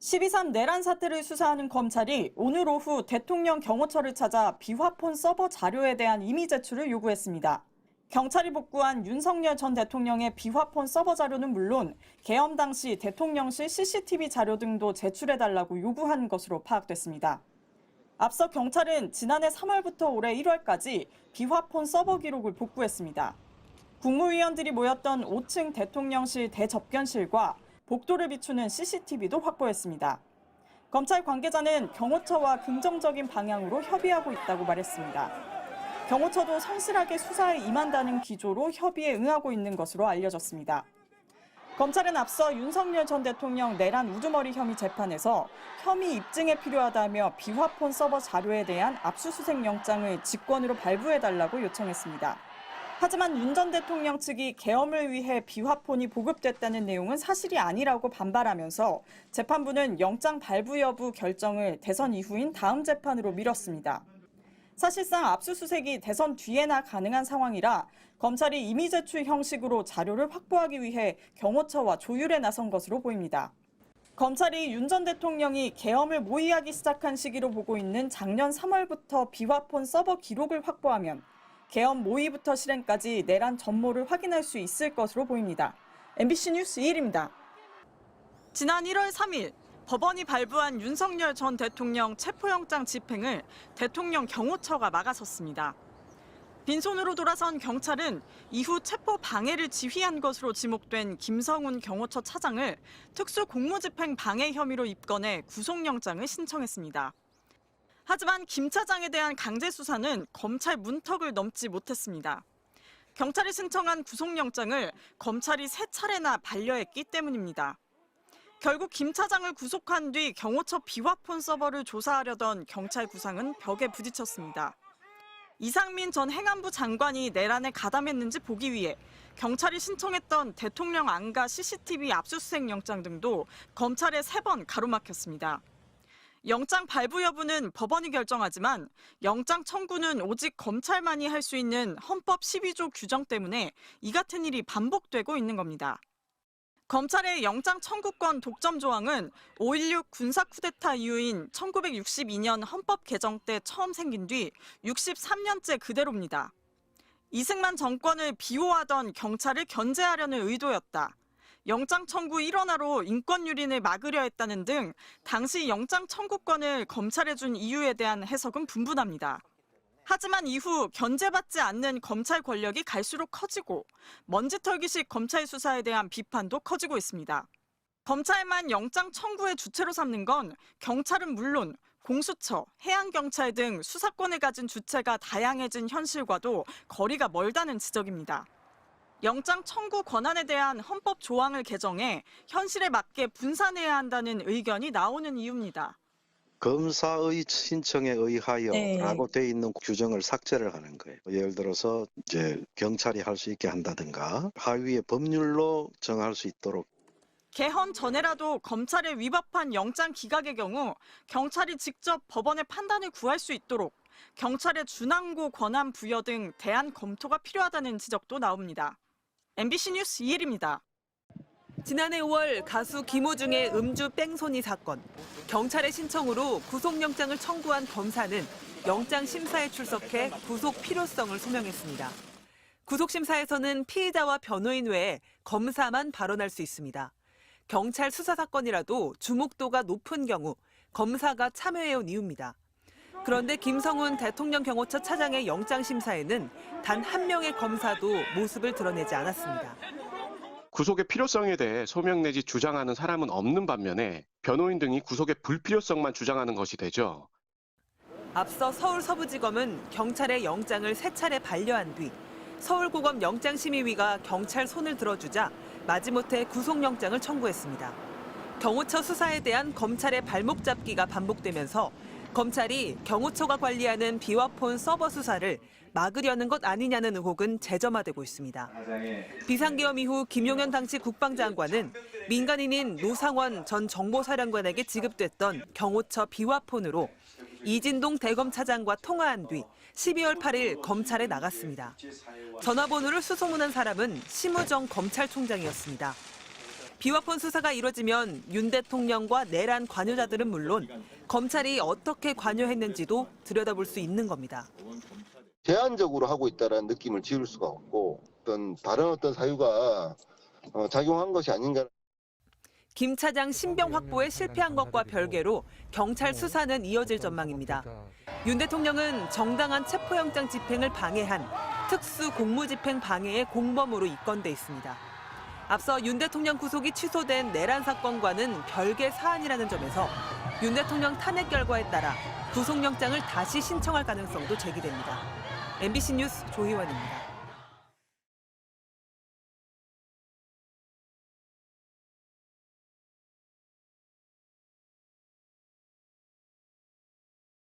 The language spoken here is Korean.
12.3 내란 사태를 수사하는 검찰이 오늘 오후 대통령 경호처를 찾아 비화폰 서버 자료에 대한 임의 제출을 요구했습니다. 경찰이 복구한 윤석열 전 대통령의 비화폰 서버 자료는 물론 계엄 당시 대통령실 CCTV 자료 등도 제출해달라고 요구한 것으로 파악됐습니다. 앞서 경찰은 지난해 3월부터 올해 1월까지 비화폰 서버 기록을 복구했습니다. 국무위원들이 모였던 5층 대통령실 대접견실과 복도를 비추는 CCTV도 확보했습니다. 검찰 관계자는 경호처와 긍정적인 방향으로 협의하고 있다고 말했습니다. 경호처도 성실하게 수사에 임한다는 기조로 협의에 응하고 있는 것으로 알려졌습니다. 검찰은 앞서 윤석열 전 대통령 내란 우두머리 혐의 재판에서 혐의 입증에 필요하다며 비화폰 서버 자료에 대한 압수수색 영장을 직권으로 발부해달라고 요청했습니다. 하지만 윤 전 대통령 측이 계엄을 위해 비화폰이 보급됐다는 내용은 사실이 아니라고 반발하면서 재판부는 영장 발부 여부 결정을 대선 이후인 다음 재판으로 미뤘습니다. 사실상 압수수색이 대선 뒤에나 가능한 상황이라 검찰이 임의 제출 형식으로 자료를 확보하기 위해 경호처와 조율에 나선 것으로 보입니다. 검찰이 윤 전 대통령이 계엄을 모의하기 시작한 시기로 보고 있는 작년 3월부터 비화폰 서버 기록을 확보하면 계엄 모의부터 실행까지 내란 전모를 확인할 수 있을 것으로 보입니다. MBC 뉴스 이일입니다. 지난 1월 3일 법원이 발부한 윤석열 전 대통령 체포영장 집행을 대통령 경호처가 막아섰습니다. 빈손으로 돌아선 경찰은 이후 체포 방해를 지휘한 것으로 지목된 김성훈 경호처 차장을 특수공무집행 방해 혐의로 입건해 구속영장을 신청했습니다. 하지만 김 차장에 대한 강제 수사는 검찰 문턱을 넘지 못했습니다. 경찰이 신청한 구속영장을 검찰이 3차례나 반려했기 때문입니다. 결국 김 차장을 구속한 뒤 경호처 비화폰 서버를 조사하려던 경찰 구상은 벽에 부딪혔습니다. 이상민 전 행안부 장관이 내란에 가담했는지 보기 위해 경찰이 신청했던 대통령 안가 CCTV 압수수색 영장 등도 검찰에 3번 가로막혔습니다. 영장 발부 여부는 법원이 결정하지만 영장 청구는 오직 검찰만이 할 수 있는 헌법 12조 규정 때문에 이 같은 일이 반복되고 있는 겁니다. 검찰의 영장 청구권 독점 조항은 5.16 군사 쿠데타 이후인 1962년 헌법 개정 때 처음 생긴 뒤 63년째 그대로입니다. 이승만 정권을 비호하던 경찰을 견제하려는 의도였다. 영장 청구 일원화로 인권 유린을 막으려 했다는 등 당시 영장 청구권을 검찰에 준 이유에 대한 해석은 분분합니다. 하지만 이후 견제받지 않는 검찰 권력이 갈수록 커지고 먼지털기식 검찰 수사에 대한 비판도 커지고 있습니다. 검찰만 영장 청구의 주체로 삼는 건 경찰은 물론 공수처, 해양경찰 등 수사권을 가진 주체가 다양해진 현실과도 거리가 멀다는 지적입니다. 영장 청구 권한에 대한 헌법 조항을 개정해 현실에 맞게 분산해야 한다는 의견이 나오는 이유입니다. 검사의 신청에 의하여라고 돼 있는 규정을 삭제를 하는 거예요. 예를 들어서 이제 경찰이 할 수 있게 한다든가 하위의 법률로 정할 수 있도록. 개헌 전에라도 검찰에 위법한 영장 기각의 경우 경찰이 직접 법원의 판단을 구할 수 있도록 경찰의 준항고 권한 부여 등 대안 검토가 필요하다는 지적도 나옵니다. MBC 뉴스 이일입니다. 지난해 5월 가수 김호중의 음주 뺑소니 사건. 경찰의 신청으로 구속영장을 청구한 검사는 영장 심사에 출석해 구속 필요성을 소명했습니다. 구속심사에서는 피의자와 변호인 외에 검사만 발언할 수 있습니다. 경찰 수사 사건이라도 주목도가 높은 경우 검사가 참여해온 이유입니다. 그런데 김성훈 대통령 경호처 차장의 영장 심사에는 단 한 명의 검사도 모습을 드러내지 않았습니다. 구속의 필요성에 대해 소명 내지 주장하는 사람은 없는 반면에 변호인 등이 구속의 불필요성만 주장하는 것이 되죠. 앞서 서울서부지검은 경찰의 영장을 3차례 반려한 뒤 서울고검 영장심의위가 경찰 손을 들어주자 마지못해 구속영장을 청구했습니다. 경호처 수사에 대한 검찰의 발목 잡기가 반복되면서 검찰이 경호처가 관리하는 비화폰 서버 수사를 막으려는 것 아니냐는 의혹은 재점화되고 있습니다. 비상계엄 이후 김용현 당시 국방장관은 민간인인 노상원 전 정보사령관에게 지급됐던 경호처 비화폰으로 이진동 대검차장과 통화한 뒤 12월 8일 검찰에 나갔습니다. 전화번호를 수소문한 사람은 심우정 검찰총장이었습니다. 비화폰 수사가 이뤄지면 윤 대통령과 내란 관여자들은 물론 검찰이 어떻게 관여했는지도 들여다볼 수 있는 겁니다. 제한적으로 하고 있다는 느낌을 지울 수가 없고 다른 사유가 작용한 것이 아닌가. 김 차장 신병 확보에 실패한 것과 별개로 경찰 수사는 이어질 전망입니다. 윤 대통령은 정당한 체포영장 집행을 방해한 특수 공무집행 방해의 공범으로 입건돼 있습니다. 앞서 윤 대통령 구속이 취소된 내란 사건과는 별개 사안이라는 점에서 윤 대통령 탄핵 결과에 따라 구속영장을 다시 신청할 가능성도 제기됩니다. MBC 뉴스 조희원입니다.